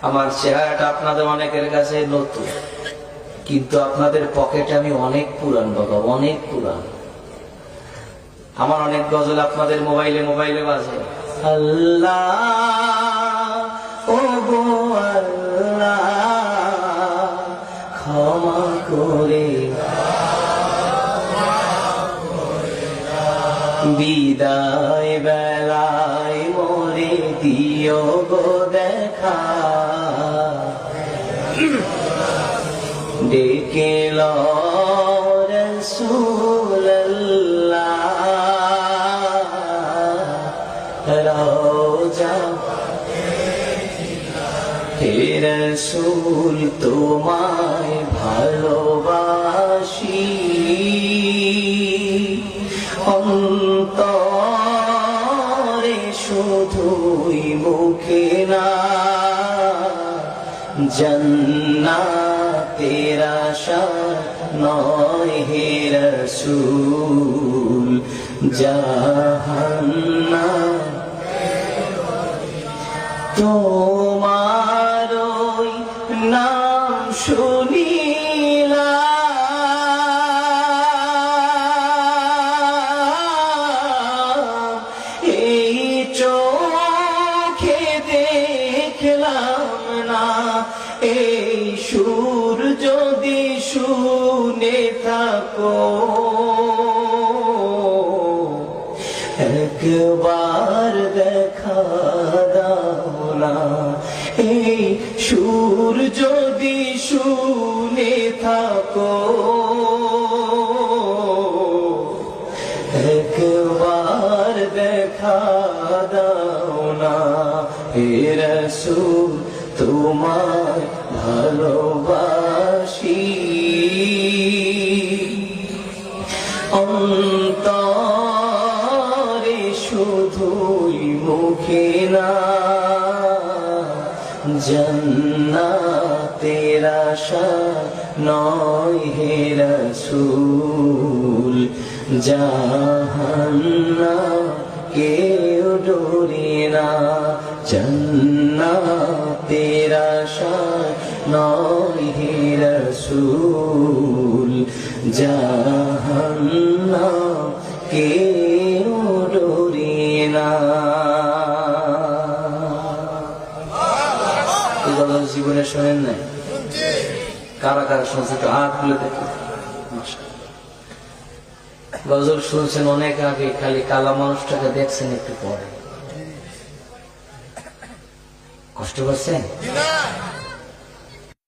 আমার চেহারাটা আপনাদের অনেকের কাছে নতুন, কিন্তু আপনাদের পকেটে আমি অনেক পুরান বাবা, অনেক পুরান। আমার অনেক গজল আপনাদের মোবাইলে মোবাইলে বাজে। আল্লাহ ও গো আল্লাহ ক্ষমা করে বিদায় বেলায় মোরে দিও গো দেখা, ডেকে লো রাসূলুল্লাহ রওজা হে রাসূল তোমায় ভালোবাসি, অন্তরে শুধুই মুখে না, জান্নাতের আশা নয় হে রাসূল, জাহান্নাম তোমার ওই নাম শুনিলাম, এই চোখে দেখলাম না, এই সুর যদি শুনে থাকো একবার দেখা দাও না, এই সুর যদি শুনে থাকো একবার দেখা দাও না, হে রাসূল তোমায় ভালোবাসি, অন্তরে শুধুই মুখে না, জান্নাতের আশা নয় হে রাসূল, জাহান্নাম কেউ ডোরে না, জান্নাতের আশা নয় হে রাসূল, জাহান্নাম কেউ ডোরে না। জীবনে শোনেন নাই? কারা কারা শুনছে একটু হাত তুলে দেখি। গজল শুনছেন অনেক আগে, খালি কালা মানুষটাকে দেখছেন একটু পরে। কষ্ট করছেন?